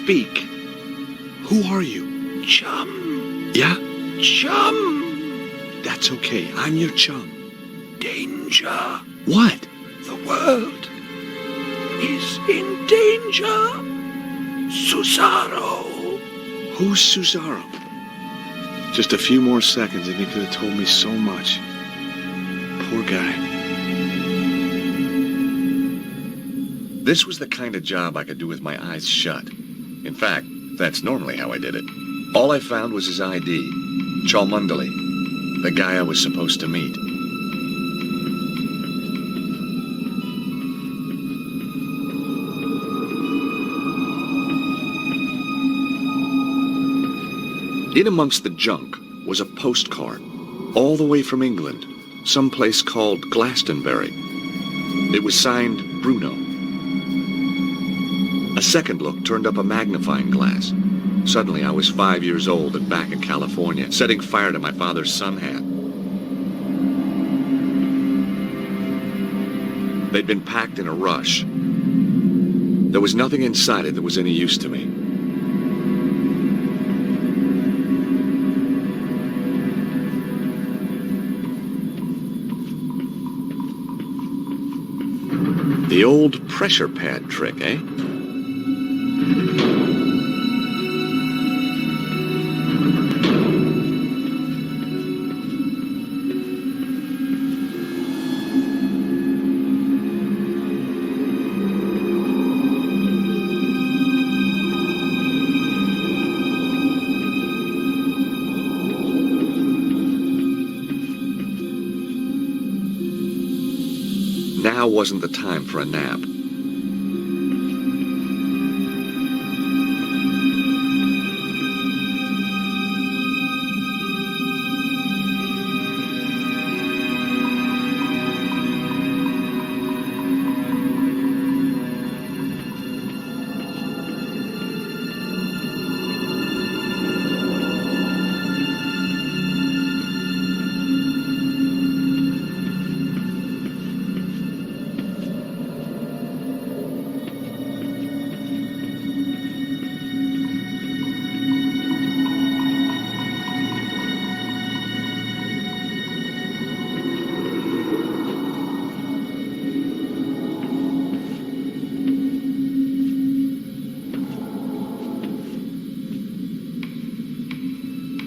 speak. Who are you? Chum. Yeah? Chum. That's okay. I'm your chum. Danger. What? The world is in danger. Susaro. Who's Susaro? Just a few more seconds and he could have told me so much. Poor guy. This was the kind of job I could do with my eyes shut. In fact, that's normally how I did it. All I found was his ID, Cholmondeley, the guy I was supposed to meet. In amongst the junk was a postcard, all the way from England, someplace called Glastonbury. It was signed Bruno. A second look turned up a magnifying glass. Suddenly I was 5 years old and back in California, setting fire to my father's sun hat. They'd been packed in a rush. There was nothing inside it that was any use to me. The old pressure pad trick, eh? Now wasn't the time for a nap.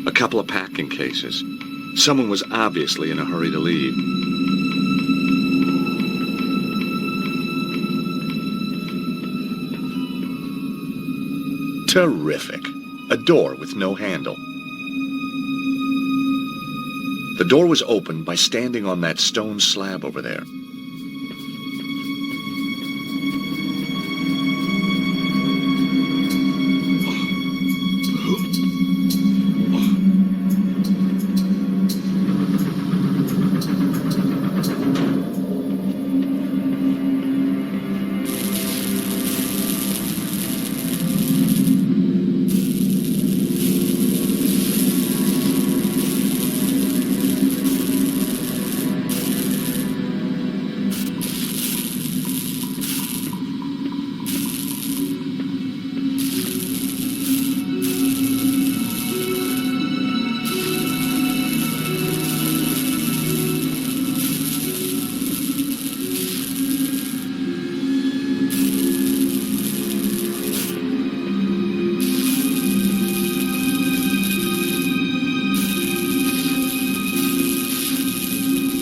A couple of packing cases. Someone was obviously in a hurry to leave. Terrific. A door with no handle. The door was opened by standing on that stone slab over there.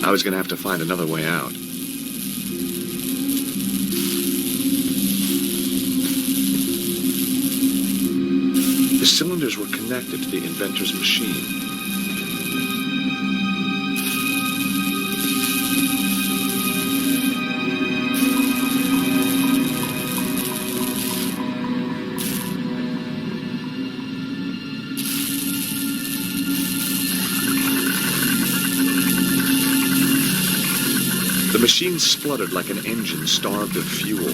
I was going to have to find another way out. The cylinders were connected to the inventor's machine. The machine spluttered like an engine starved of fuel.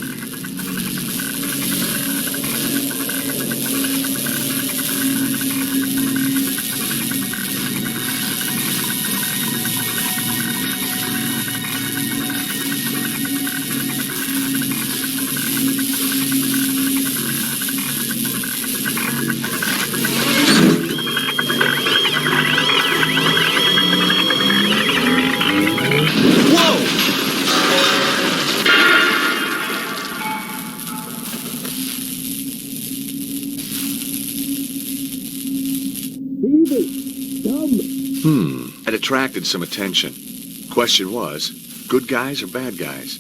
It attracted some attention. Question was, good guys or bad guys?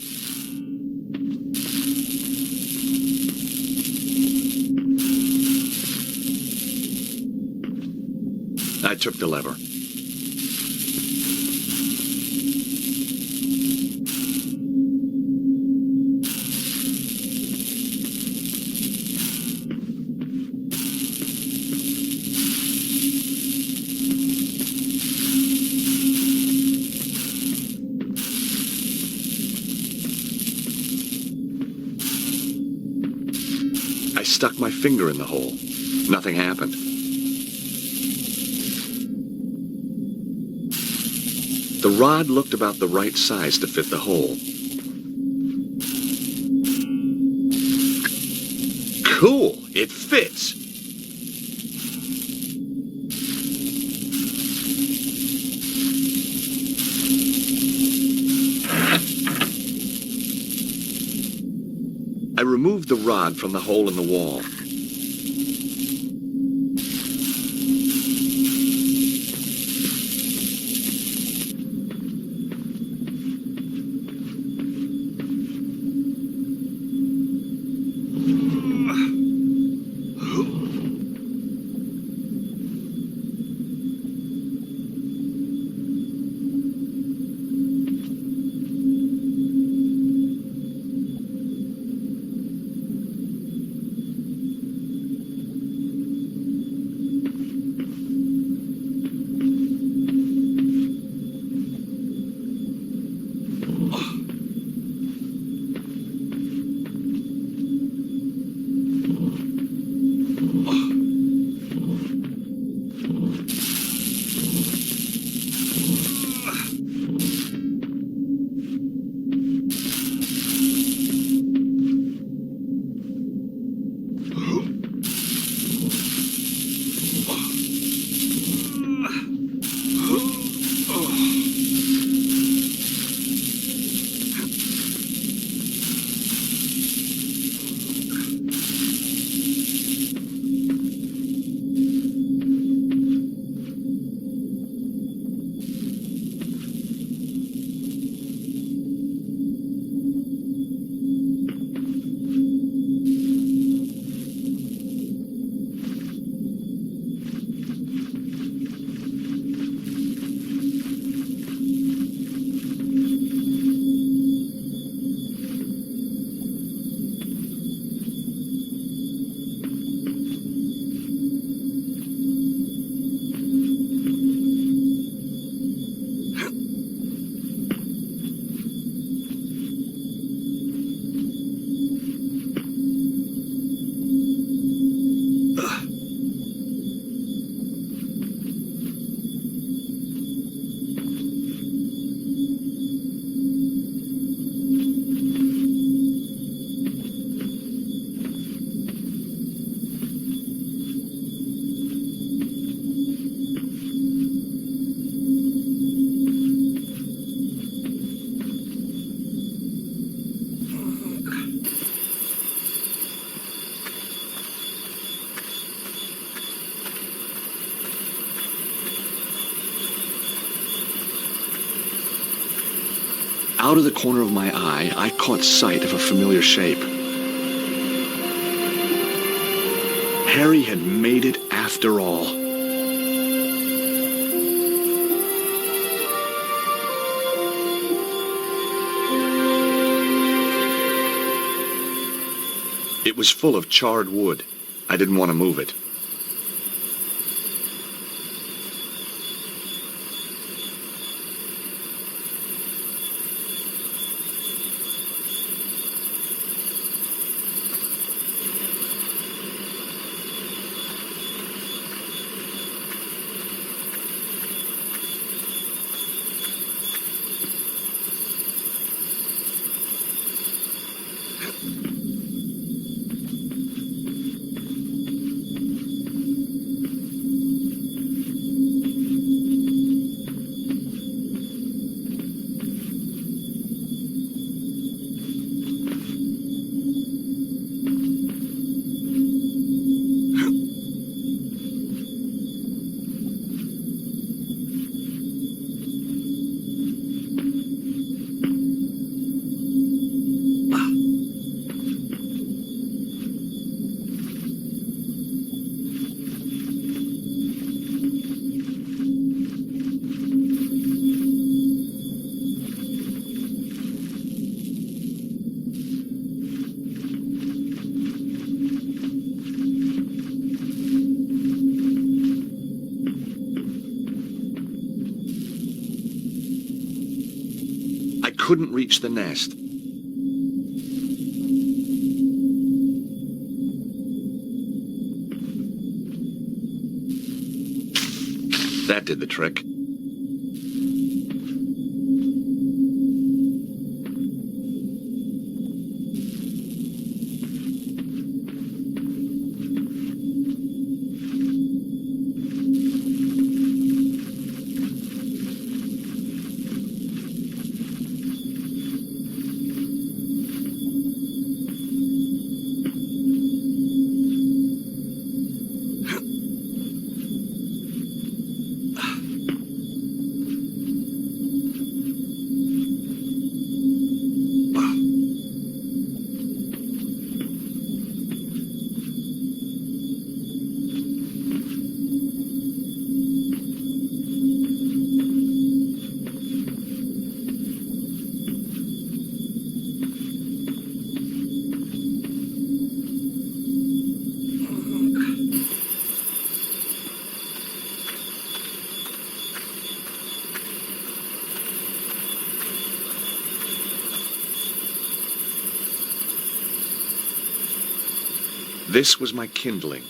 I took the lever. I stuck my finger in the hole. Nothing happened. The rod looked about the right size to fit the hole. Cool! It fits! I removed the rod from the hole in the wall. Out of the corner of my eye, I caught sight of a familiar shape. Harry had made it after all. It was full of charred wood. I didn't want to move it. couldn't reach the nest. That did the trick. This was my kindling.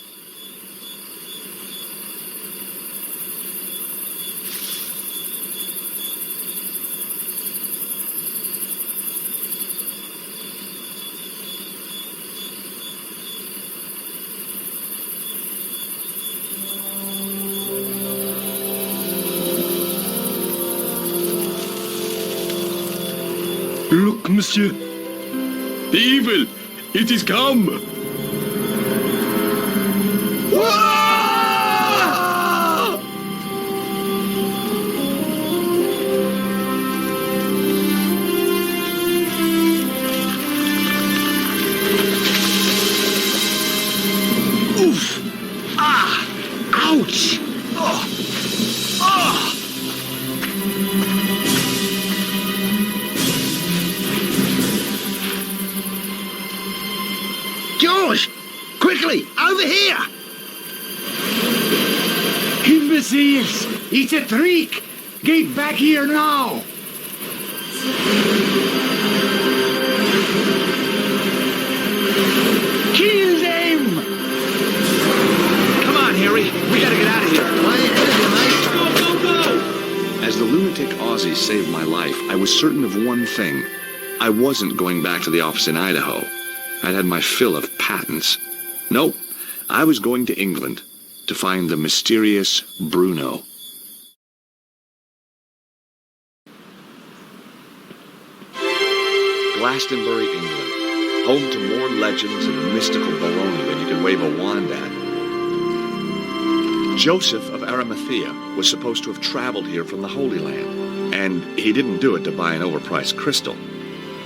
Look, monsieur. The evil! It is come! Oof! Ah! Ouch! Oh! Oh! George! Quickly! Over here! Imbeciles! It's a trick! Get back here now! Kill them! Come on, Harry. We gotta get out of here. Go, go, go! As the lunatic Aussie saved my life, I was certain of one thing. I wasn't going back to the office in Idaho. I'd had my fill of patents. Nope. I was going to England to find the mysterious Bruno. Glastonbury, England. Home to more legends and mystical baloney than you could wave a wand at. Joseph of Arimathea was supposed to have traveled here from the Holy Land, and he didn't do it to buy an overpriced crystal.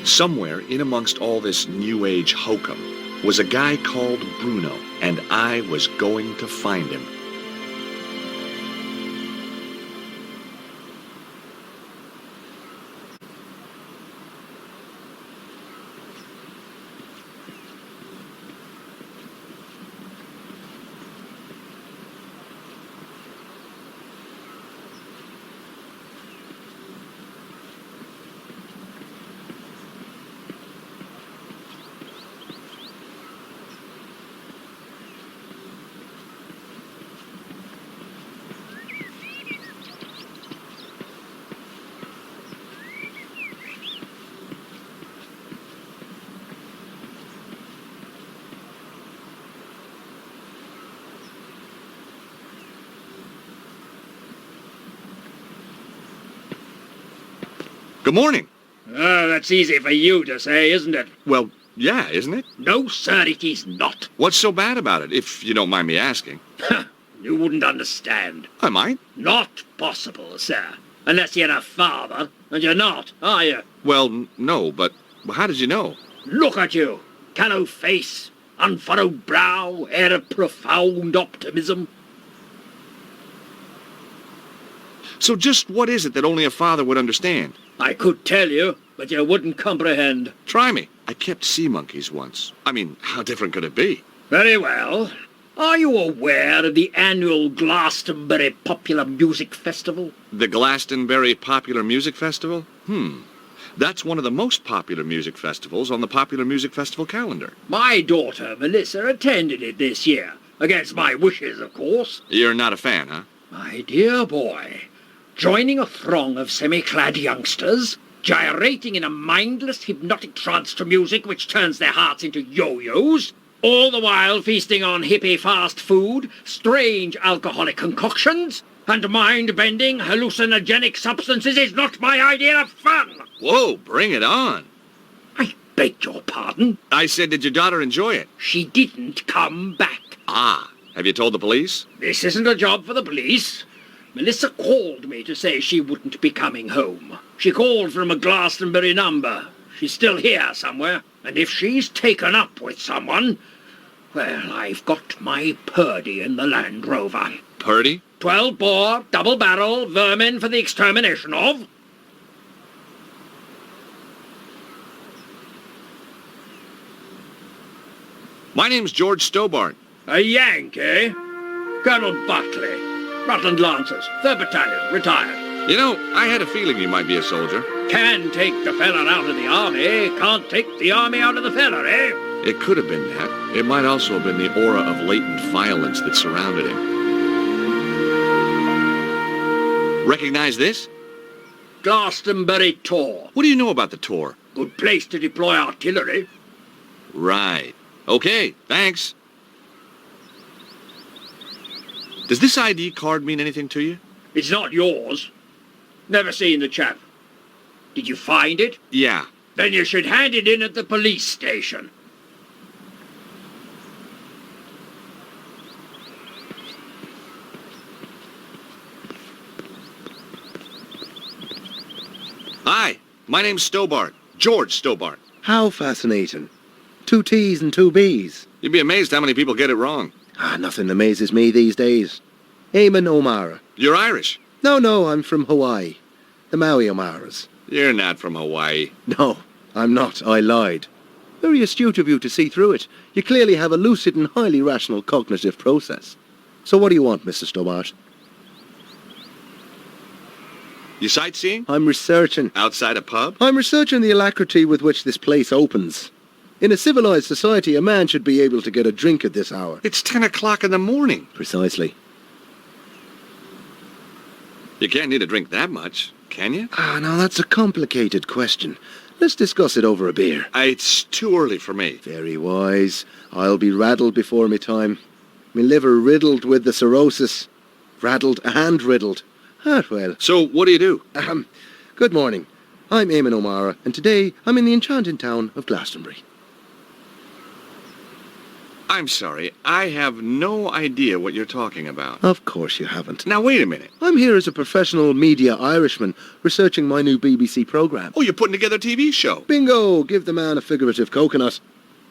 Somewhere in amongst all this New Age hokum was a guy called Bruno, and I was going to find him. Good morning. Oh, that's easy for you to say, isn't it? Well, yeah, isn't it? No, sir, it is not. What's so bad about it, if you don't mind me asking? You wouldn't understand. I might. Not possible, sir. Unless you're a father, and you're not, are you? Well, no, but how did you know? Look at you. Callow face, unfurrowed brow, air of profound optimism. So just what is it that only a father would understand? I could tell you, but you wouldn't comprehend. Try me. I kept sea monkeys once. I mean, how different could it be? Very well. Are you aware of the annual Glastonbury Popular Music Festival? The Glastonbury Popular Music Festival? That's one of the most popular music festivals on the popular music festival calendar. My daughter, Melissa, attended it this year. Against my wishes, of course. You're not a fan, huh? My dear boy, joining a throng of semi-clad youngsters, gyrating in a mindless hypnotic trance to music which turns their hearts into yo-yos, all the while feasting on hippie fast food, strange alcoholic concoctions, and mind-bending hallucinogenic substances is not my idea of fun. Whoa, bring it on. I beg your pardon? I said, did your daughter enjoy it? She didn't come back. Ah, have you told the police? This isn't a job for the police. Melissa called me to say she wouldn't be coming home. She called from a Glastonbury number. She's still here somewhere, and if she's taken up with someone, well, I've got my Purdy in the Land Rover. Purdy? 12-bore, double-barrel, vermin for the extermination of... My name's George Stobart. A Yank, eh? Colonel Buckley. Rutland Lancers, 3rd Battalion, retired. You know, I had a feeling you might be a soldier. Can take the fella out of the army, can't take the army out of the fella, eh? It could have been that. It might also have been the aura of latent violence that surrounded him. Recognize this? Glastonbury Tor. What do you know about the tour? Good place to deploy artillery. Right. Okay, thanks. Does this ID card mean anything to you? It's not yours. Never seen the chap. Did you find it? Yeah. Then you should hand it in at the police station. Hi, my name's Stobart. George Stobart. How fascinating. 2 T's and 2 B's. You'd be amazed how many people get it wrong. Nothing amazes me these days. Eamon O'Mara. You're Irish. No, I'm from Hawaii. The Maui O'Maras. You're not from Hawaii. No, I'm not. I lied. Very astute of you to see through it. You clearly have a lucid and highly rational cognitive process. So what do you want, Mr. Stobart? You sightseeing? I'm researching. Outside a pub? I'm researching the alacrity with which this place opens. In a civilized society, a man should be able to get a drink at this hour. It's 10 o'clock in the morning. Precisely. You can't need a drink that much, can you? Now that's a complicated question. Let's discuss it over a beer. It's too early for me. Very wise. I'll be raddled before me time. Me liver riddled with the cirrhosis. Raddled and riddled. Well. So, what do you do? Good morning. I'm Eamon O'Mara, and today I'm in the enchanting town of Glastonbury. I'm sorry, I have no idea what you're talking about. Of course you haven't. Now, wait a minute. I'm here as a professional media Irishman, researching my new BBC programme. Oh, you're putting together a TV show. Bingo! Give the man a figurative coconut.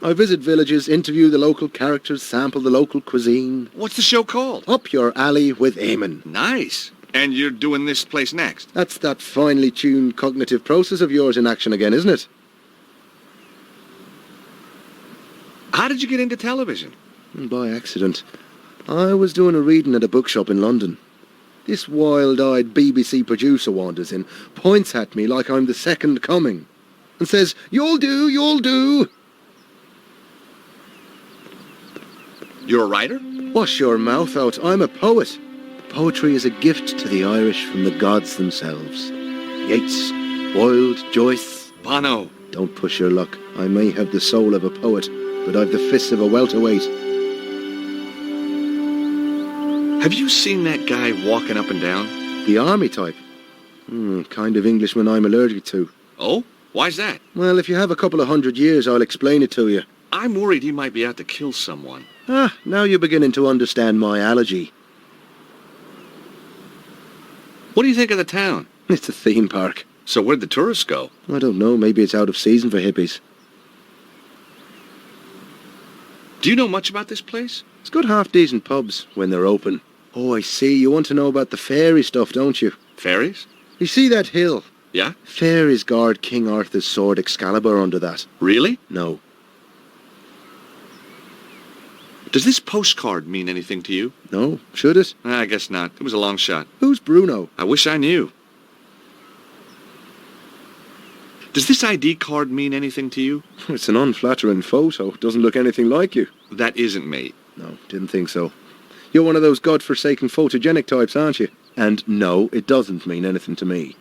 I visit villages, interview the local characters, sample the local cuisine. What's the show called? Up your alley with Eamon. Nice. And you're doing this place next? That's that finely tuned cognitive process of yours in action again, isn't it? How did you get into television? By accident. I was doing a reading at a bookshop in London. This wild-eyed BBC producer wanders in, points at me like I'm the second coming, and says, "You'll do, you'll do." You're a writer? Wash your mouth out. I'm a poet. Poetry is a gift to the Irish from the gods themselves. Yeats, Wilde, Joyce. Bono. Don't push your luck. I may have the soul of a poet, but I've the fists of a welterweight. Have you seen that guy walking up and down? The army type. Kind of Englishman I'm allergic to. Oh? Why's that? Well, if you have a couple of 100 years, I'll explain it to you. I'm worried he might be out to kill someone. Now you're beginning to understand my allergy. What do you think of the town? It's a theme park. So where'd the tourists go? I don't know, maybe it's out of season for hippies. Do you know much about this place? It's got half-decent pubs when they're open. Oh, I see. You want to know about the fairy stuff, don't you? Fairies? You see that hill? Yeah? Fairies guard King Arthur's sword Excalibur under that. Really? No. Does this postcard mean anything to you? No? Should it? I guess not. It was a long shot. Who's Bruno? I wish I knew. Does this ID card mean anything to you? It's an unflattering photo. Doesn't look anything like you. That isn't me. No, didn't think so. You're one of those godforsaken photogenic types, aren't you? And no, it doesn't mean anything to me.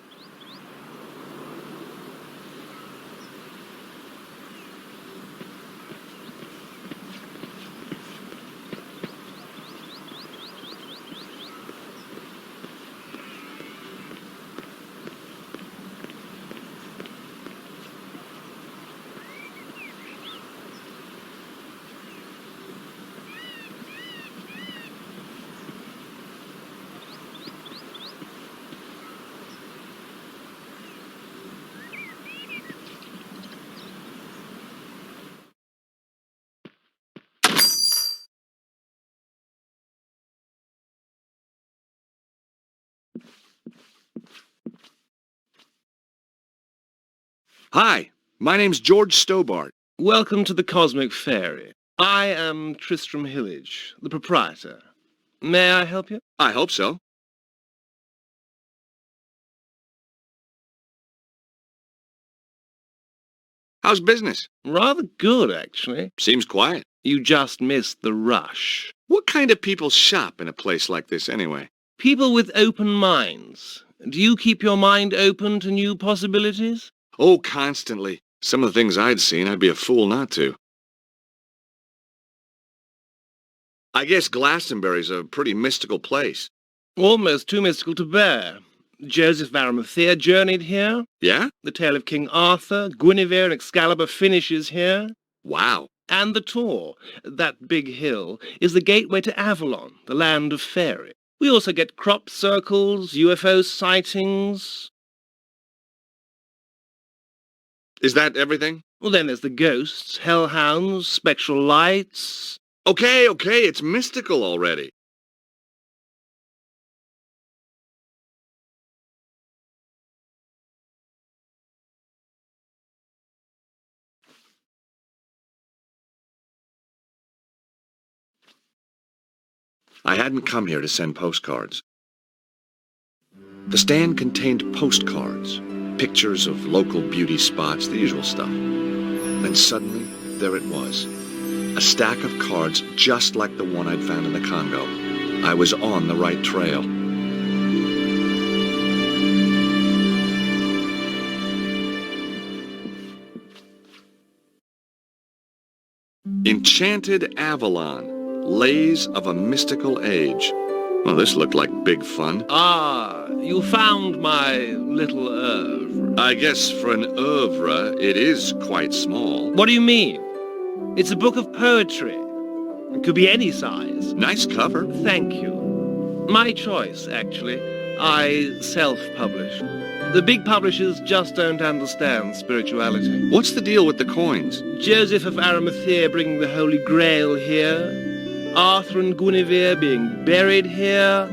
Hi, my name's George Stobart. Welcome to the Cosmic Fairy. I am Tristram Hillage, the proprietor. May I help you? I hope so. How's business? Rather good, actually. Seems quiet. You just missed the rush. What kind of people shop in a place like this anyway? People with open minds. Do you keep your mind open to new possibilities? Oh, constantly. Some of the things I'd seen, I'd be a fool not to. I guess Glastonbury's a pretty mystical place. Almost too mystical to bear. Joseph of Arimathea journeyed here. Yeah? The tale of King Arthur, Guinevere and Excalibur finishes here. Wow. And the Tor, that big hill, is the gateway to Avalon, the land of fairy. We also get crop circles, UFO sightings. Is that everything? Well, then there's the ghosts, hellhounds, spectral lights. Okay, it's mystical already. I hadn't come here to send postcards. The stand contained postcards, pictures of local beauty spots, the usual stuff. Then suddenly, there it was. A stack of cards just like the one I'd found in the Congo. I was on the right trail. Enchanted Avalon. Lays of a Mystical Age. Well, this looked like big fun. Ah, you found my little oeuvre. I guess for an oeuvre, it is quite small. What do you mean? It's a book of poetry. It could be any size. Nice cover. Thank you. My choice, actually. I self-publish. The big publishers just don't understand spirituality. What's the deal with the coins? Joseph of Arimathea bringing the Holy Grail here. Arthur and Guinevere being buried here.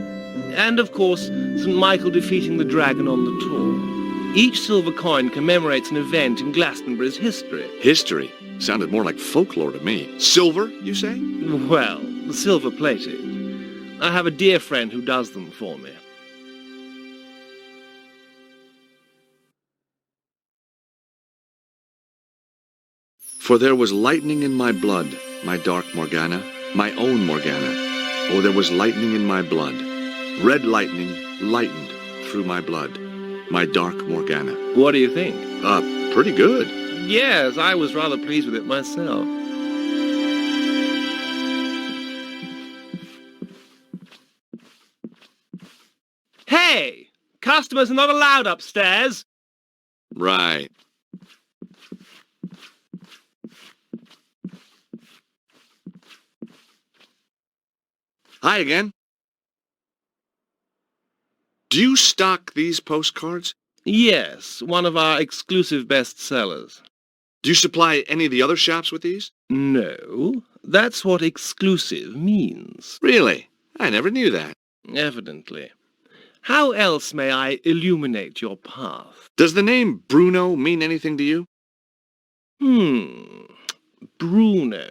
And, of course, St. Michael defeating the dragon on the Tor. Each silver coin commemorates an event in Glastonbury's history. History? Sounded more like folklore to me. Silver, you say? Well, silver-plated. I have a dear friend who does them for me. For there was lightning in my blood, my dark Morgana, my own Morgana. Oh, there was lightning in my blood. Red lightning lightened through my blood, my dark Morgana. What do you think? Pretty good. Yes, I was rather pleased with it myself. Hey! Customers are not allowed upstairs! Right. Hi again. Do you stock these postcards? Yes, one of our exclusive bestsellers. Do you supply any of the other shops with these? No, that's what exclusive means. Really? I never knew that. Evidently. How else may I illuminate your path? Does the name Bruno mean anything to you? Bruno.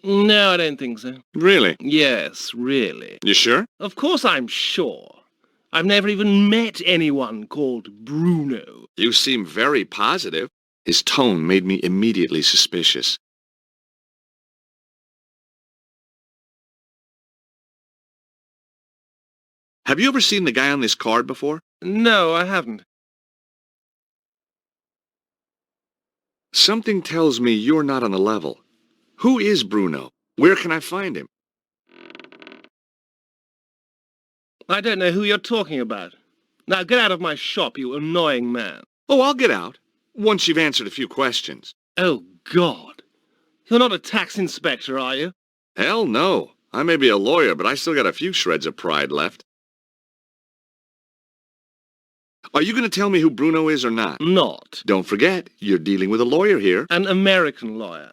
No, I don't think so. Really? Yes, really. You sure? Of course I'm sure. I've never even met anyone called Bruno. You seem very positive. His tone made me immediately suspicious. Have you ever seen the guy on this card before? No, I haven't. Something tells me you're not on the level. Who is Bruno? Where can I find him? I don't know who you're talking about. Now get out of my shop, you annoying man. Oh, I'll get out, once you've answered a few questions. Oh, God. You're not a tax inspector, are you? Hell no. I may be a lawyer, but I still got a few shreds of pride left. Are you going to tell me who Bruno is or not? Not. Don't forget, you're dealing with a lawyer here. An American lawyer.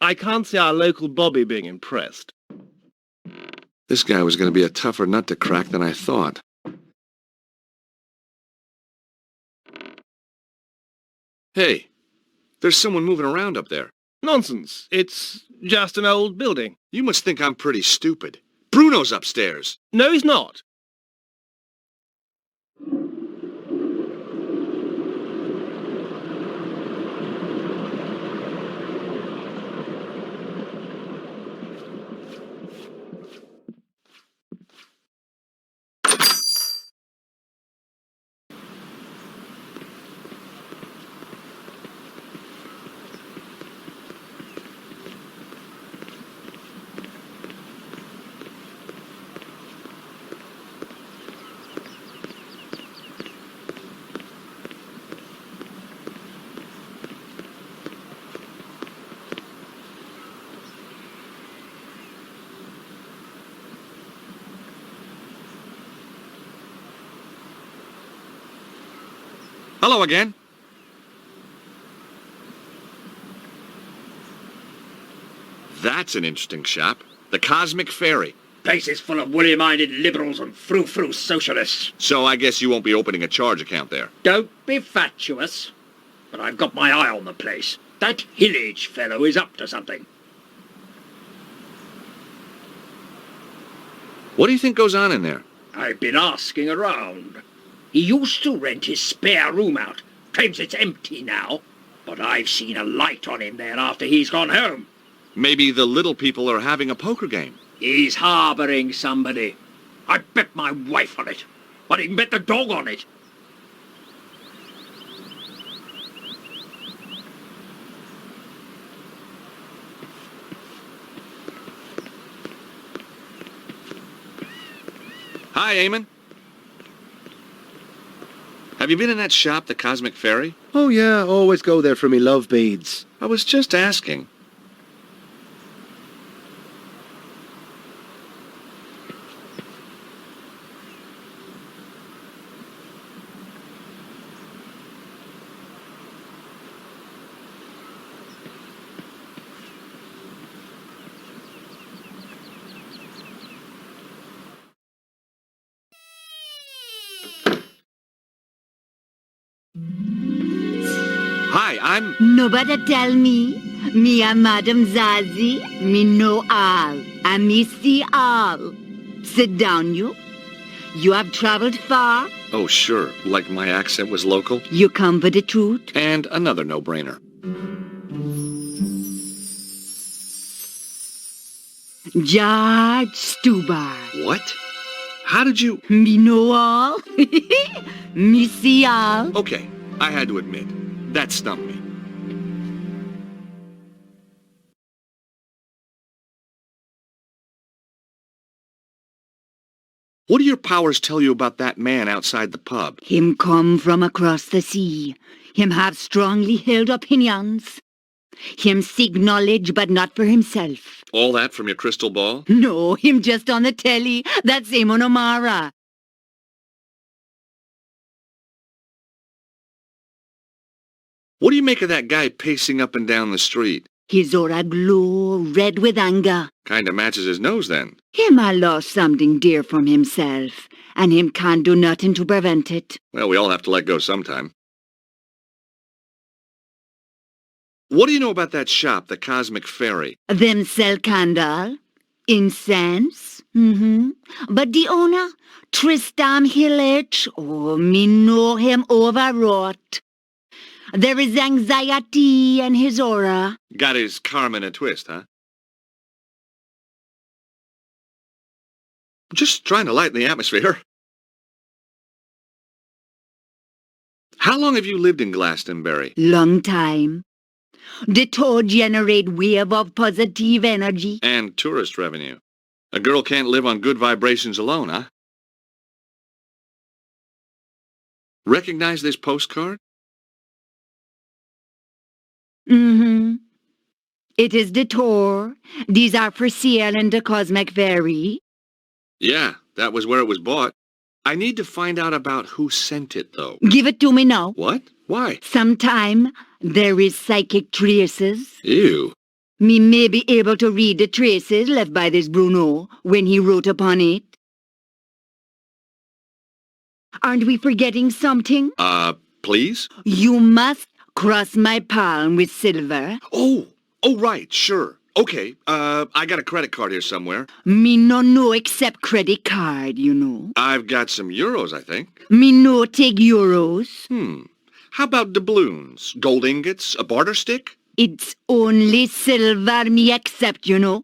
I can't see our local Bobby being impressed. This guy was going to be a tougher nut to crack than I thought. Hey, there's someone moving around up there. Nonsense. It's just an old building. You must think I'm pretty stupid. Bruno's upstairs. No, he's not. Hello again. That's an interesting shop. The Cosmic Fairy. Place is full of woolly-minded liberals and frou-frou socialists. So I guess you won't be opening a charge account there. Don't be fatuous, but I've got my eye on the place. That Hillage fellow is up to something. What do you think goes on in there? I've been asking around. He used to rent his spare room out. Claims it's empty now. But I've seen a light on him there after he's gone home. Maybe the little people are having a poker game. He's harbouring somebody. I bet my wife on it. I'd even bet the dog on it. Hi, Eamon. Have you been in that shop, the Cosmic Fairy? Oh yeah, always go there for me love beads. I was just asking. Hi, I'm... Nobody tell me. Me a Madam Zazie. Me know all. And me see all. Sit down, you. You have traveled far. Oh, sure. Like my accent was local. You come for the truth. And another no-brainer. George Stubar. What? How did you... Me know all. Me see all. Okay, I had to admit, that stumped me. What do your powers tell you about that man outside the pub? Him come from across the sea. Him have strongly held opinions. Him seek knowledge, but not for himself. All that from your crystal ball? No, him just on the telly. That's Amon O'Mara. What do you make of that guy pacing up and down the street? His aura glow, red with anger. Kinda matches his nose then. Him a lost something dear from himself, and him can't do nothing to prevent it. Well, we all have to let go sometime. What do you know about that shop, the Cosmic Fairy? Them sell candle. Incense? But the owner, Tristam Hillich, oh, me know him overwrought. There is anxiety in his aura. Got his karma in a twist, huh? Just trying to lighten the atmosphere. How long have you lived in Glastonbury? Long time. The toad generate wave of positive energy. And tourist revenue. A girl can't live on good vibrations alone, huh? Recognize this postcard? It is the tour. These are for sale in the Cosmic Ferry. Yeah, that was where it was bought. I need to find out about who sent it, though. Give it to me now. What? Why? Sometime there is psychic traces. Ew. Me may be able to read the traces left by this Bruno when he wrote upon it. Aren't we forgetting something? Please? You must cross my palm with silver. Oh, right, sure. Okay, I got a credit card here somewhere. Me no know except credit card, you know. I've got some euros, I think. Me no take euros. How about doubloons? Gold ingots? A barter stick? It's only silver me accept, you know.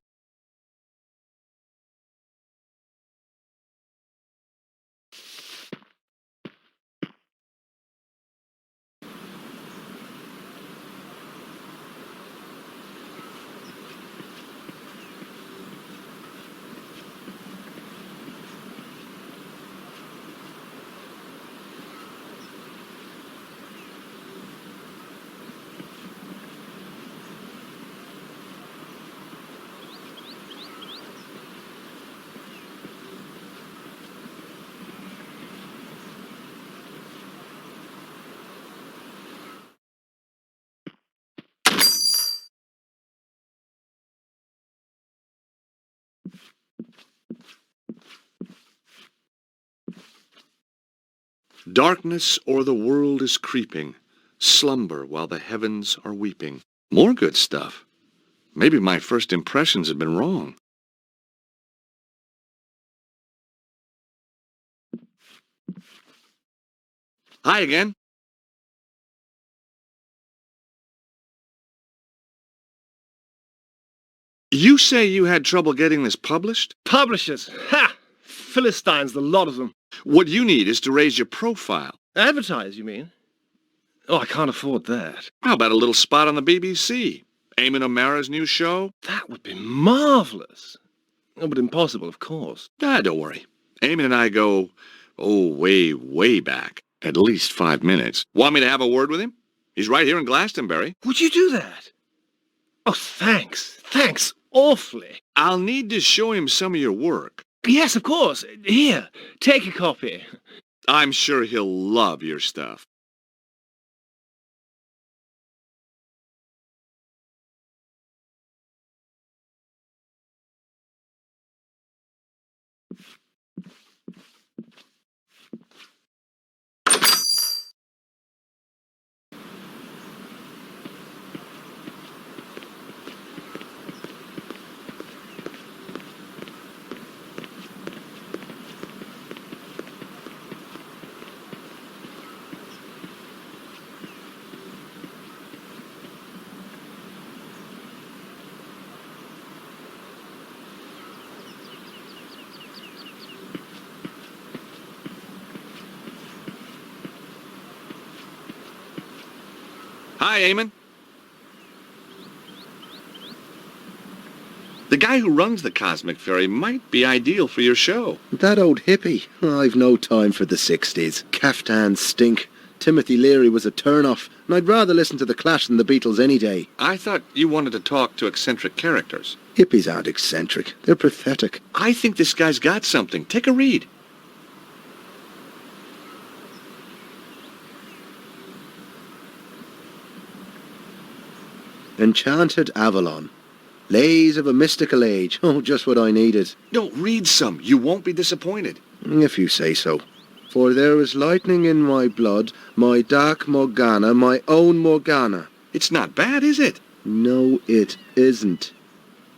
Darkness o'er the world is creeping. Slumber while the heavens are weeping. More good stuff. Maybe my first impressions have been wrong. Hi again. You say you had trouble getting this published? Publishers! Ha! Philistines, the lot of them. What you need is to raise your profile. Advertise, you mean? Oh, I can't afford that. How about a little spot on the BBC? Eamon O'Mara's new show? That would be marvellous. Oh, but impossible, of course. Don't worry. Eamon and I go, way, way back. At least 5 minutes. Want me to have a word with him? He's right here in Glastonbury. Would you do that? Oh, thanks. Thanks awfully. I'll need to show him some of your work. Yes, of course. Here, take a copy. I'm sure he'll love your stuff. Hi, Eamon. The guy who runs the Cosmic Ferry might be ideal for your show. That old hippie. I've no time for the 60s. Caftans stink. Timothy Leary was a turn-off, and I'd rather listen to The Clash than the Beatles any day. I thought you wanted to talk to eccentric characters. Hippies aren't eccentric. They're pathetic. I think this guy's got something. Take a read. Enchanted Avalon. Lays of a mystical age. Oh, just what I needed. No, read some. You won't be disappointed. If you say so. For there is lightning in my blood, my dark Morgana, my own Morgana. It's not bad, is it? No, it isn't.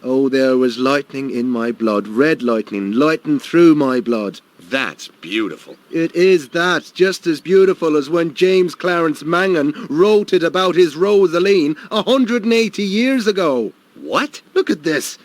Oh, there was lightning in my blood, red lightning, lighting through my blood. That's beautiful. It is that, just as beautiful as when James Clarence Mangan wrote it about his Rosaline 180 years ago. What? Look at this.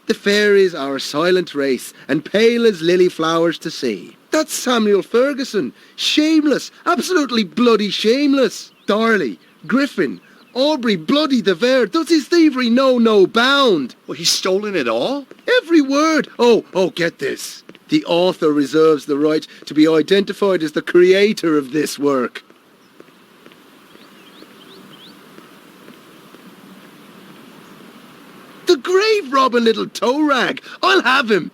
The fairies are a silent race, and pale as lily flowers to see. That's Samuel Ferguson. Shameless, absolutely bloody shameless. Darley, Griffin, Aubrey, bloody de Vere. Does his thievery know no bound? Well, he's stolen it all? Every word. Oh, get this. The author reserves the right to be identified as the creator of this work. The grave robbing little toe rag. I'll have him.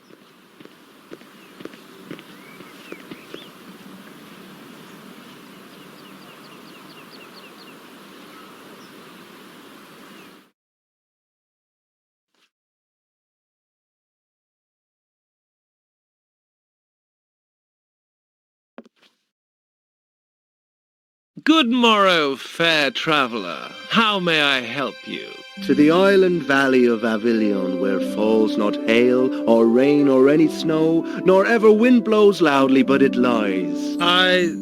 Good morrow, fair traveller. How may I help you? To the island valley of Avilion, where falls not hail, or rain, or any snow, nor ever wind blows loudly, but it lies. I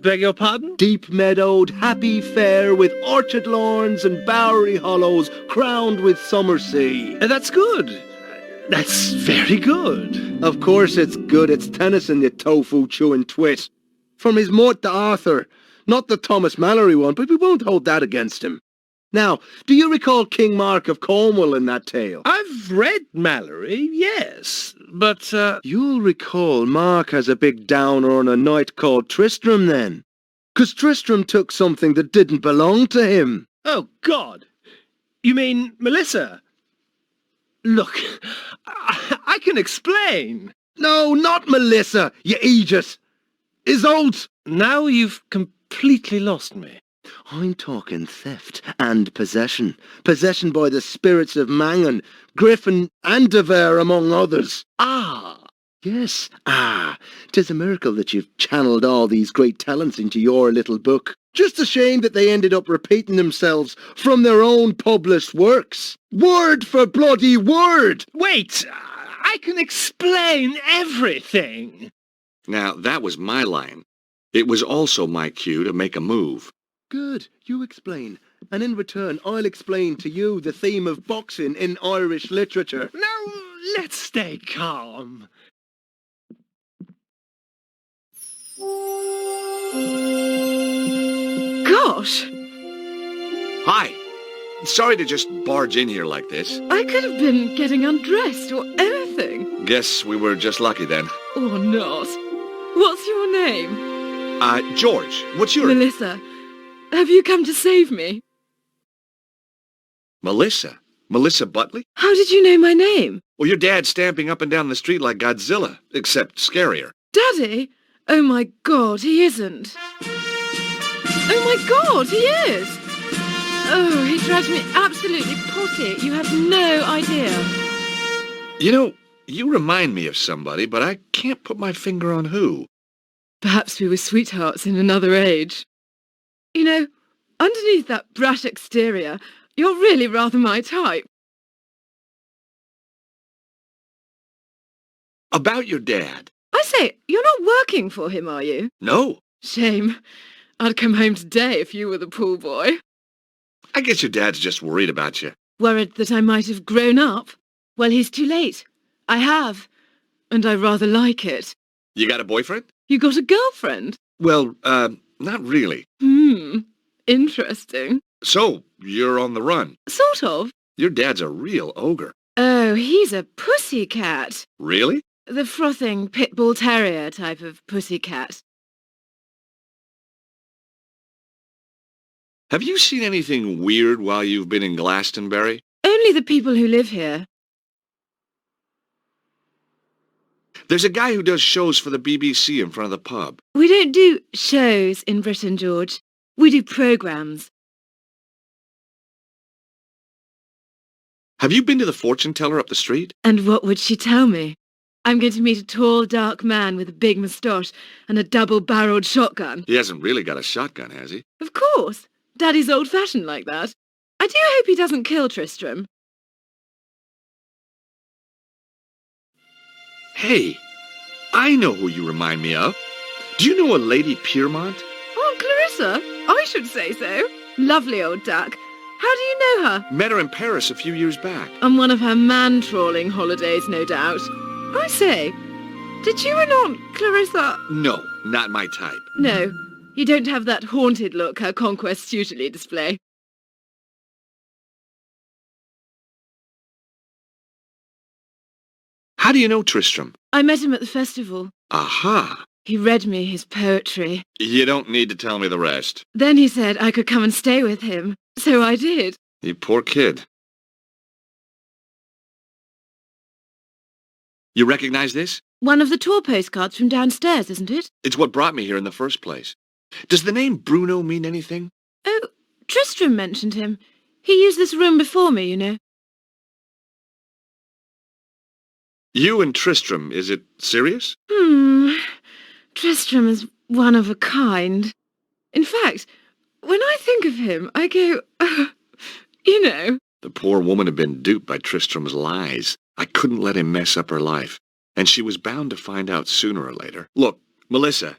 beg your pardon? Deep meadowed, happy fair, with orchard lawns and bowery hollows, crowned with summer sea. That's good. That's very good. Of course it's good. It's Tennyson, you tofu-chewing twit. From his Mort to Arthur. Not the Thomas Mallory one, but we won't hold that against him. Now, do you recall King Mark of Cornwall in that tale? I've read Mallory, yes, but, You'll recall Mark has a big downer on a knight called Tristram then. 'Cause Tristram took something that didn't belong to him. Oh, God! You mean Melissa? Look, I can explain. No, not Melissa, you idiot! Isolde! Now you've completely lost me. I'm talking theft and possession. Possession by the spirits of Mangan, Griffin and de Vere, among others. Ah! Yes, 'tis a miracle that you've channeled all these great talents into your little book. Just a shame that they ended up repeating themselves from their own published works. Word for bloody word! Wait! I can explain everything! Now, that was my line. It was also my cue to make a move. Good, you explain. And in return, I'll explain to you the theme of boxing in Irish literature. Now, let's stay calm. Gosh, Hi. Sorry to just barge in here like this. I could have been getting undressed or anything. Guess we were just lucky then. Or not. What's your name? George, what's your... Melissa. Have you come to save me? Melissa? Melissa Butley? How did you know my name? Well, your dad's stamping up and down the street like Godzilla, except scarier. Daddy? Oh my God, he isn't. Oh my God, he is! Oh, he drives me absolutely potty. You have no idea. You know, you remind me of somebody, but I can't put my finger on who. Perhaps we were sweethearts in another age. You know, underneath that brash exterior, you're really rather my type. About your dad. I say, you're not working for him, are you? No. Shame. I'd come home today if you were the pool boy. I guess your dad's just worried about you. Worried that I might have grown up? Well, he's too late. I have. And I rather like it. You got a boyfriend? You got a girlfriend? Well, not really. Interesting. So, you're on the run. Sort of. Your dad's a real ogre. Oh, he's a pussycat. Really? The frothing pit bull terrier type of pussycat. Have you seen anything weird while you've been in Glastonbury? Only the people who live here. There's a guy who does shows for the BBC in front of the pub. We don't do shows in Britain, George. We do programmes. Have you been to the fortune teller up the street? And what would she tell me? I'm going to meet a tall, dark man with a big moustache and a double-barreled shotgun. He hasn't really got a shotgun, has he? Of course. Daddy's old-fashioned like that. I do hope he doesn't kill Tristram. Hey, I know who you remind me of. Do you know a Lady Piermont? Oh, Clarissa, I should say so. Lovely old duck. How do you know her? Met her in Paris a few years back. On one of her man-trawling holidays, no doubt. I say, did you and Aunt Clarissa... No, not my type. No, you don't have that haunted look her conquests usually display. How do you know Tristram? I met him at the festival. Aha! He read me his poetry. You don't need to tell me the rest. Then he said I could come and stay with him. So I did. You poor kid. You recognize this? One of the tour postcards from downstairs, isn't it? It's what brought me here in the first place. Does the name Bruno mean anything? Oh, Tristram mentioned him. He used this room before me, you know. You and Tristram, is it serious? Tristram is one of a kind. In fact, when I think of him, I go, you know. The poor woman had been duped by Tristram's lies. I couldn't let him mess up her life, and she was bound to find out sooner or later. Look, Melissa,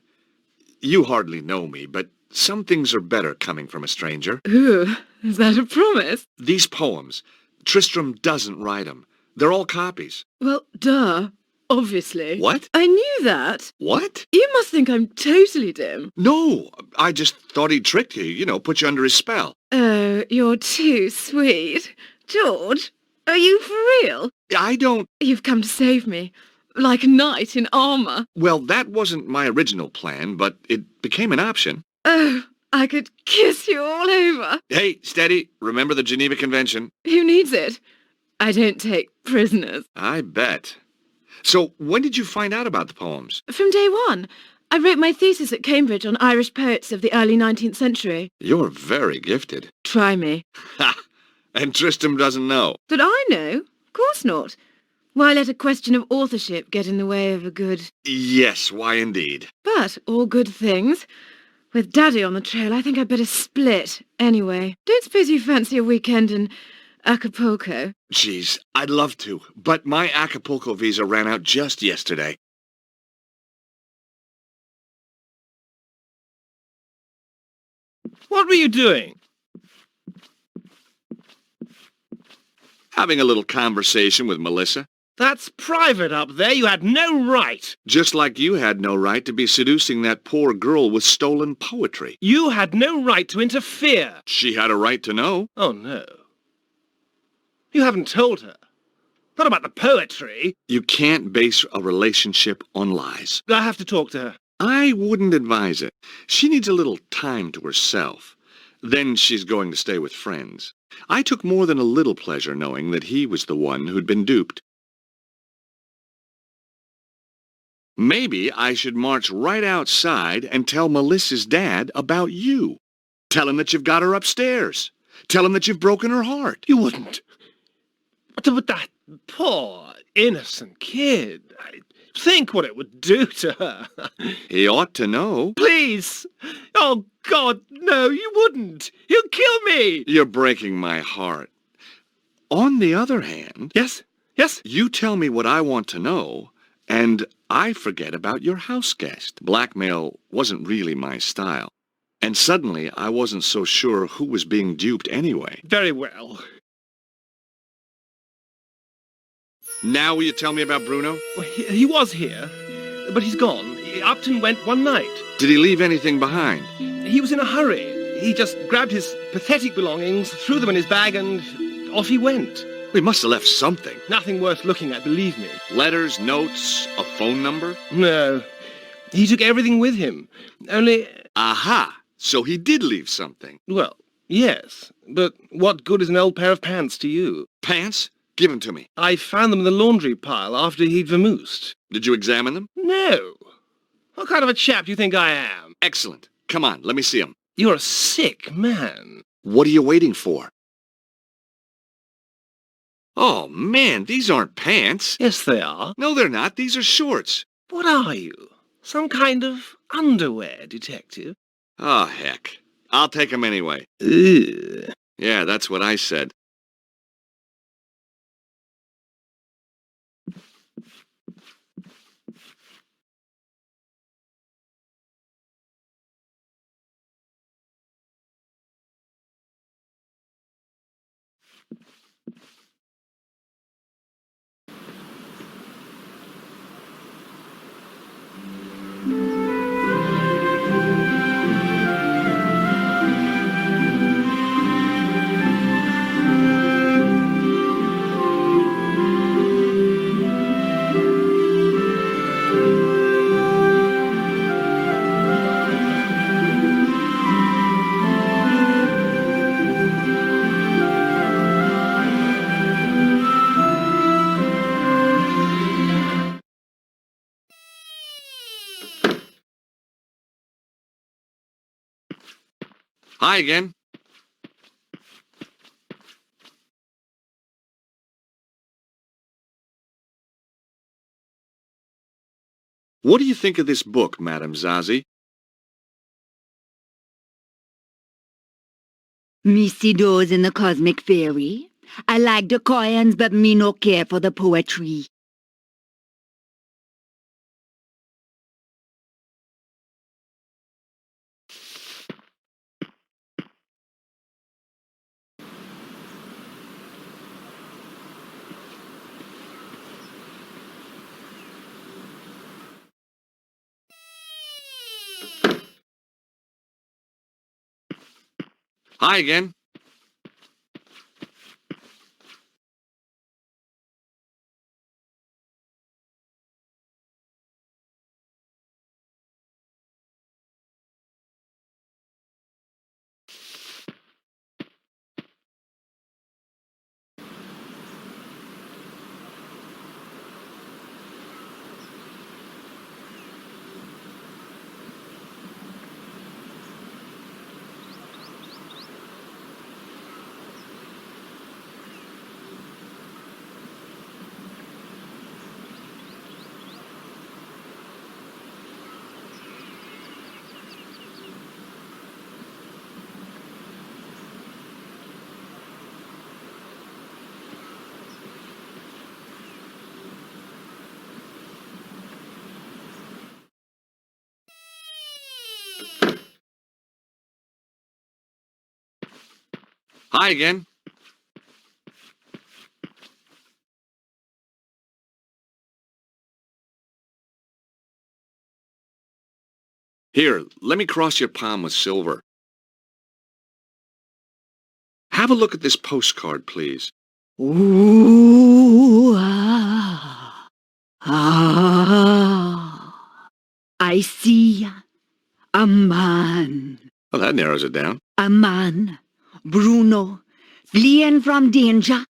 you hardly know me, but some things are better coming from a stranger. Ooh, is that a promise? These poems, Tristram doesn't write them. They're all copies. Well, duh. Obviously. What? I knew that. What? You must think I'm totally dim. No, I just thought he tricked you, put you under his spell. Oh, you're too sweet. George, are you for real? I don't... You've come to save me, like a knight in armour. Well, that wasn't my original plan, but it became an option. Oh, I could kiss you all over. Hey, steady. Remember the Geneva Convention? Who needs it? I don't take prisoners. I bet. So, when did you find out about the poems? From day one. I wrote my thesis at Cambridge on Irish poets of the early 19th century. You're very gifted. Try me. Ha! And Tristram doesn't know. That I know? Of course not. Why let a question of authorship get in the way of a good... Yes, why indeed. But all good things. With Daddy on the trail, I think I'd better split. Anyway, don't suppose you fancy a weekend in Acapulco? Geez, I'd love to, but my Acapulco visa ran out just yesterday. What were you doing? Having a little conversation with Melissa. That's private up there. You had no right. Just like you had no right to be seducing that poor girl with stolen poetry. You had no right to interfere. She had a right to know. Oh, no. You haven't told her. Not about the poetry. You can't base a relationship on lies. I have to talk to her. I wouldn't advise it. She needs a little time to herself. Then she's going to stay with friends. I took more than a little pleasure knowing that he was the one who'd been duped. Maybe I should march right outside and tell Melissa's dad about you. Tell him that you've got her upstairs. Tell him that you've broken her heart. You wouldn't. But that poor, innocent kid. Think what it would do to her. He ought to know. Please. Oh, God, no, you wouldn't. He'll kill me. You're breaking my heart. On the other hand... Yes? Yes? You tell me what I want to know, and I forget about your house guest. Blackmail wasn't really my style. And suddenly, I wasn't so sure who was being duped anyway. Very well. Now will you tell me about Bruno? Well, he was here, but he's gone. Upton went one night. Did he leave anything behind? He was in a hurry. He just grabbed his pathetic belongings, threw them in his bag, and off he went. He must have left something. Nothing worth looking at, believe me. Letters, notes, a phone number? No. He took everything with him. Only... Aha! So he did leave something. Well, yes. But what good is an old pair of pants to you? Pants? Give them to me. I found them in the laundry pile after he'd vamoosed. Did you examine them? No. What kind of a chap do you think I am? Excellent. Come on, let me see them. You're a sick man. What are you waiting for? Oh, man, these aren't pants. Yes, they are. No, they're not. These are shorts. What are you? Some kind of underwear detective? Oh, heck. I'll take them anyway. Ugh. Yeah, that's what I said. Hi again. What do you think of this book, Madame Zazie? Me see those in the Cosmic Fairy. I like the coins, but me no care for the poetry. Hi again. Hi again. Here, let me cross your palm with silver. Have a look at this postcard, please. Ooh, ah, ah. I see a man. Well, that narrows it down. A man, Bruno, fleeing from danger.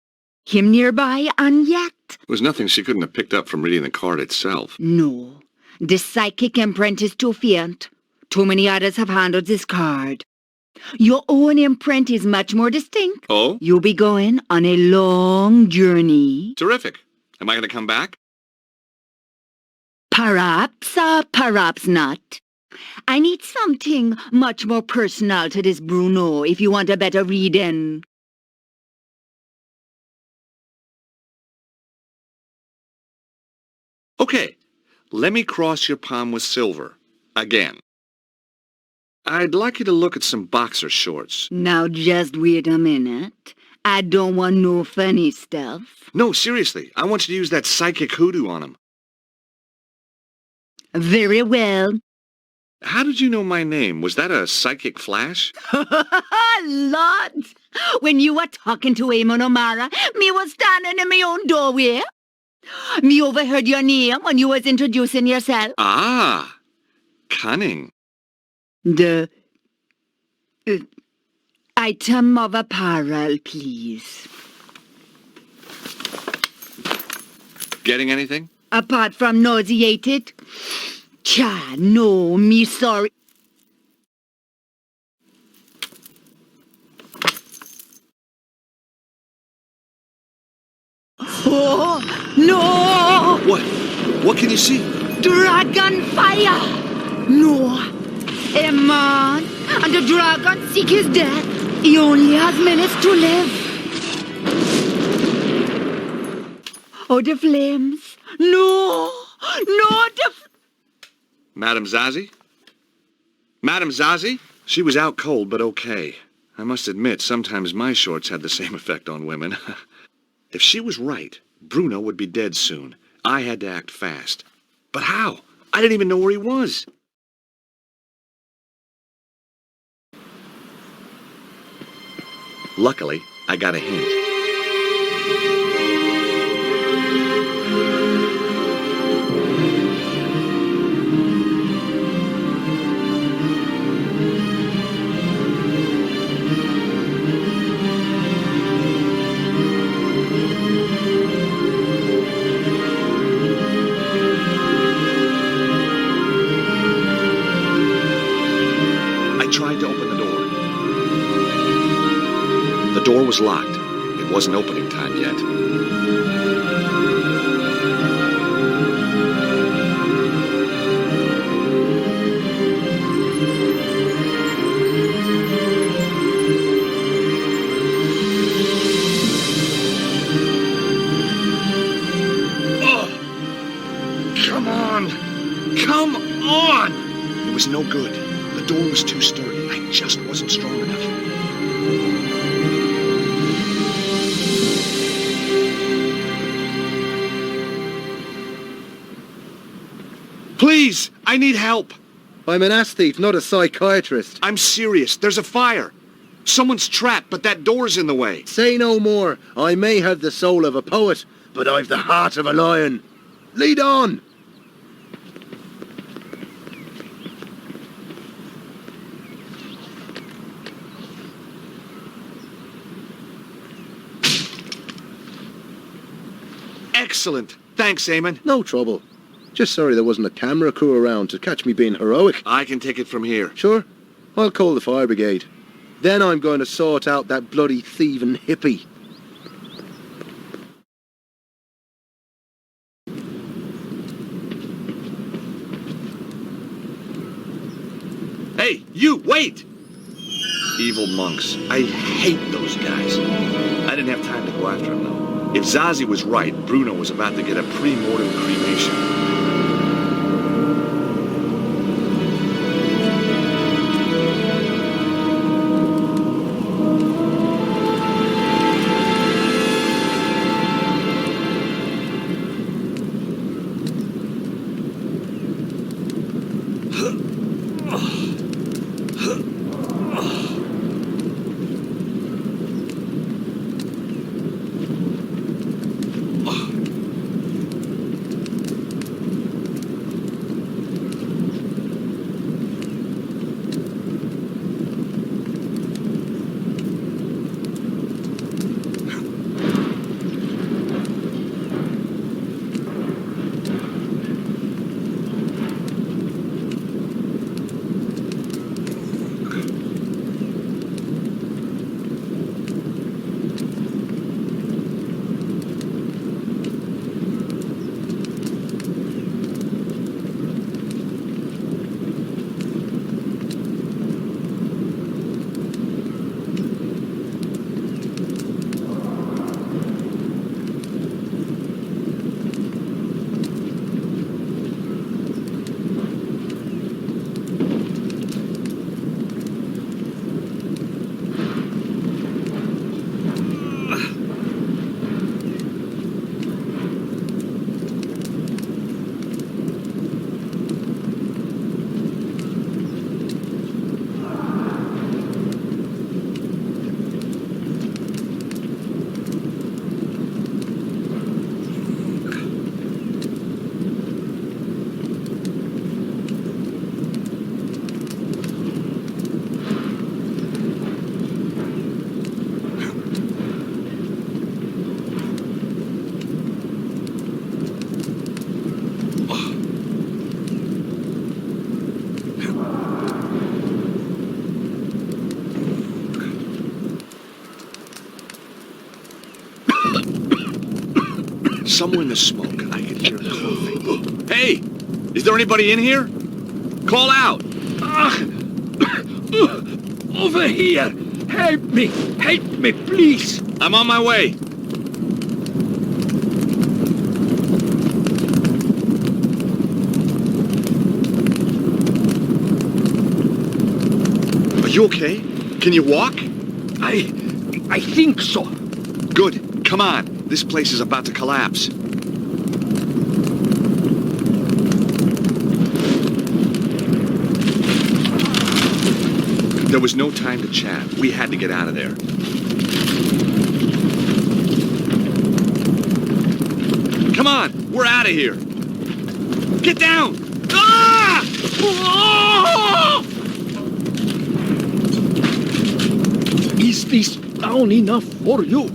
Him nearby and yet... It was nothing she couldn't have picked up from reading the card itself. No, the psychic imprint is too faint. Too many others have handled this card. Your own imprint is much more distinct. Oh? You'll be going on a long journey. Terrific. Am I going to come back? Perhaps, perhaps not. I need something much more personal to this Bruno if you want a better reading. Okay, let me cross your palm with silver. Again. I'd like you to look at some boxer shorts. Now just wait a minute. I don't want no funny stuff. No, seriously, I want you to use that psychic hoodoo on them. Very well. How did you know my name? Was that a psychic flash? Lord, when you were talking to Amon O'Mara, me was standing in my own doorway. Me overheard your name when you was introducing yourself. Ah, cunning. The item of apparel, please. Getting anything? Apart from nauseated? Cha, no, me sorry. Oh, no! What? What can you see? Dragon fire! No. A man and the dragon seek his death. He only has minutes to live. Oh, the flames. No! No, Madame Zazie? Madame Zazie? She was out cold, but okay. I must admit, sometimes my shorts had the same effect on women. If she was right, Bruno would be dead soon. I had to act fast. But how? I didn't even know where he was. Luckily, I got a hint. I tried to open the door. The door was locked. It wasn't opening time yet. Oh! Come on! Come on! It was no good. The door was too sturdy. I just wasn't strong enough. Please, I need help. I'm an aesthete, not a psychiatrist. I'm serious. There's a fire. Someone's trapped, but that door's in the way. Say no more. I may have the soul of a poet, but I've the heart of a lion. Lead on! Excellent. Thanks, Eamon. No trouble. Just sorry there wasn't a camera crew around to catch me being heroic. I can take it from here. Sure, I'll call the fire brigade. Then I'm going to sort out that bloody thieving hippie. Hey, you, wait! Evil monks. I hate those guys. I didn't have time to go after them, though. If Zazie was right, Bruno was about to get a pre-mortem cremation. Somewhere in the smoke, I could hear clothing. Hey! Is there anybody in here? Call out! Over here! Help me! Help me, please! I'm on my way. Are you okay? Can you walk? I think so. Good. Come on. This place is about to collapse. There was no time to chat. We had to get out of there. Come on, we're out of here. Get down! Ah! Oh! Is this down enough for you?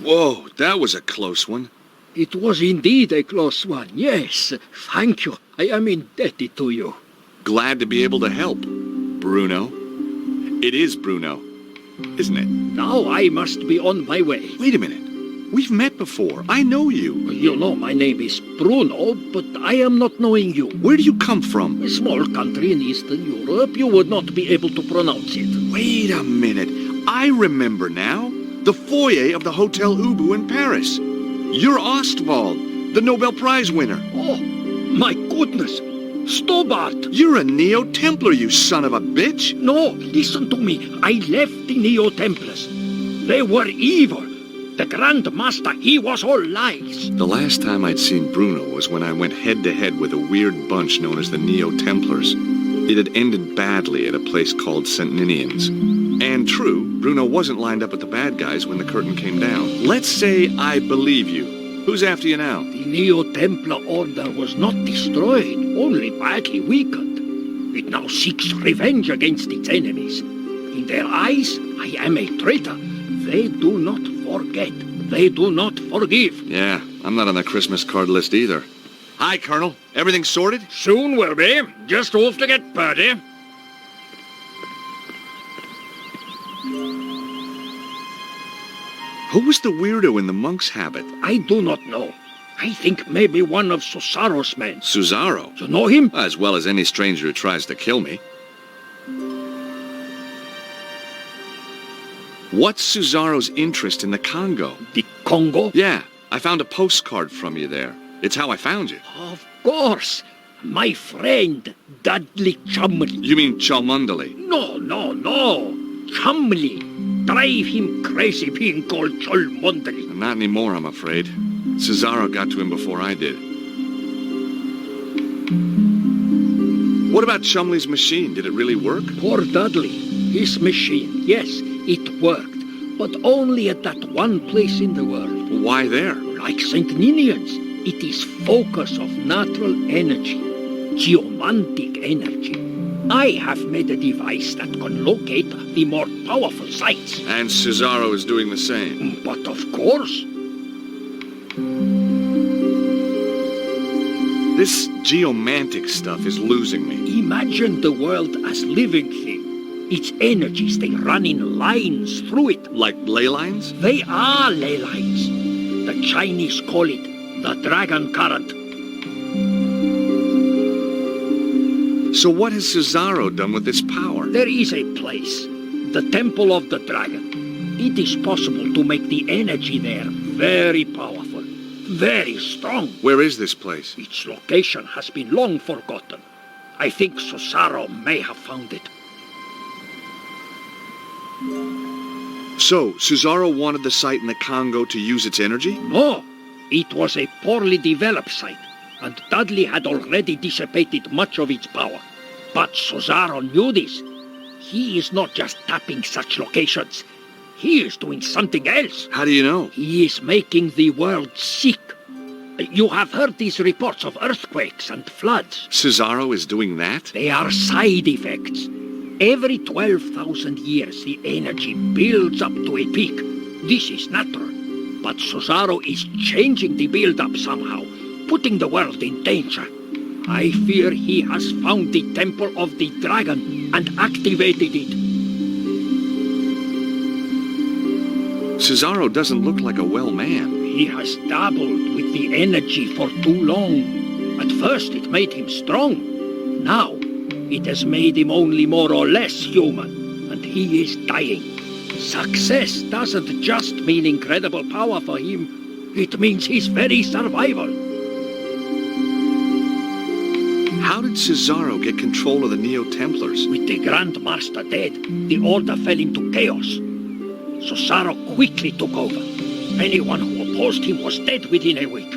Whoa, that was a close one. It was indeed a close one, yes. Thank you. I am indebted to you. Glad to be able to help, Bruno. It is Bruno, isn't it? Now I must be on my way. Wait a minute. We've met before. I know you. You know my name is Bruno, but I am not knowing you. Where do you come from? A small country in Eastern Europe, you would not be able to pronounce it. Wait a minute. I remember now. The foyer of the Hotel Ubu in Paris. You're Ostwald, the Nobel Prize winner. Oh, my goodness. Stobart! You're a Neo-Templar, you son of a bitch! No, listen to me. I left the Neo-Templars. They were evil. The Grand Master, he was all lies. The last time I'd seen Bruno was when I went head-to-head with a weird bunch known as the Neo-Templars. It had ended badly at a place called St. Ninian's. And true, Bruno wasn't lined up with the bad guys when the curtain came down. Let's say I believe you. Who's after you now? The Neo-Templar Order was not destroyed, only badly weakened. It now seeks revenge against its enemies. In their eyes, I am a traitor. They do not forget. They do not forgive. Yeah, I'm not on the Christmas card list either. Hi, Colonel. Everything sorted? Soon will be. Just off to get Purdy. Who was the weirdo in the monk's habit? I do not know. I think maybe one of Susaro's men. Susaro? You know him? As well as any stranger who tries to kill me. What's Susaro's interest in the Congo? The Congo? Yeah, I found a postcard from you there. It's how I found you. Of course. My friend, Dudley Chumley. You mean Cholmondeley? No. Chumley. Drive him crazy being called Cholmondeley. Not anymore, I'm afraid. Susaro got to him before I did. What about Chumley's machine? Did it really work? Poor Dudley. His machine, yes, it worked. But only at that one place in the world. Why there? Like St. Ninian's. It is focus of natural energy. Geomantic energy. I have made a device that can locate the more powerful sites. And Susaro is doing the same. But of course. This geomantic stuff is losing me. Imagine the world as living thing. Its energies, they run in lines through it. Like ley lines? They are ley lines. The Chinese call it the dragon current. So what has Susaro done with this power? There is a place, the Temple of the Dragon. It is possible to make the energy there very powerful, very strong. Where is this place? Its location has been long forgotten. I think Susaro may have found it. So, Susaro wanted the site in the Congo to use its energy? No, it was a poorly developed site, and Dudley had already dissipated much of its power. But Susaro knew this. He is not just tapping such locations. He is doing something else. How do you know? He is making the world sick. You have heard these reports of earthquakes and floods. Susaro is doing that? They are side effects. Every 12,000 years, the energy builds up to a peak. This is natural. But Susaro is changing the build-up somehow, putting the world in danger. I fear he has found the Temple of the Dragon and activated it. Susaro doesn't look like a well man. He has dabbled with the energy for too long. At first it made him strong. Now it has made him only more or less human, and he is dying. Success doesn't just mean incredible power for him. It means his very survival. How did Cesaro get control of the Neo-Templars? With the Grand Master dead, the Order fell into chaos. Cesaro quickly took over. Anyone who opposed him was dead within a week.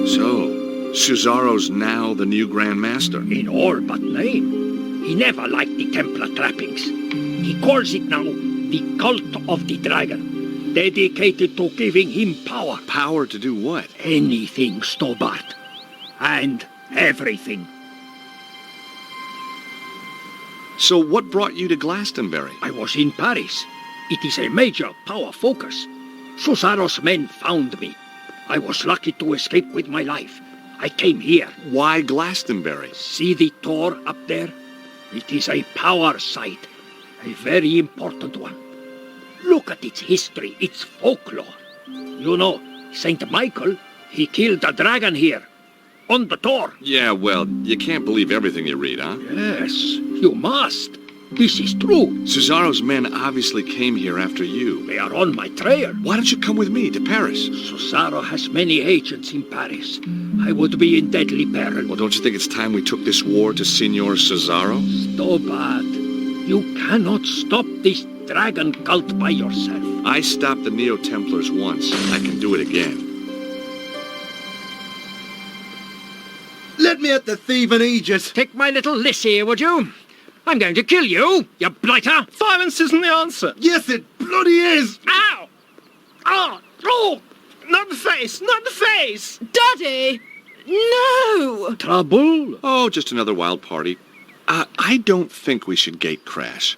So, Cesaro's now the new Grand Master. In all but name. He never liked the Templar trappings. He calls it now the Cult of the Dragon, dedicated to giving him power. Power to do what? Anything, Stobart. And everything. So what brought you to Glastonbury? I was in Paris. It is a major power focus. Cesaro's men found me. I was lucky to escape with my life. I came here. Why Glastonbury? See the Tor up there? It is a power site. A very important one. Look at its history, its folklore. You know, Saint Michael, he killed a dragon here. On the Tor. Yeah, well, you can't believe everything you read, huh? Yes, you must. This is true. Cesaro's men obviously came here after you. They are on my trail. Why don't you come with me to Paris? Cesaro has many agents in Paris. I would be in deadly peril. Well, don't you think it's time we took this war to Signor Cesaro? Stobart, you cannot stop this dragon cult by yourself. I stopped the Neo-Templars once. I can do it again. Let me at the thieving Aegis. Take my little Lissy, would you? I'm going to kill you, you blighter! Violence isn't the answer. Yes, it bloody is. Ow! Oh! Oh! Not the face! Not the face! Daddy! No! Trouble? Oh, just another wild party. I don't think we should gate crash.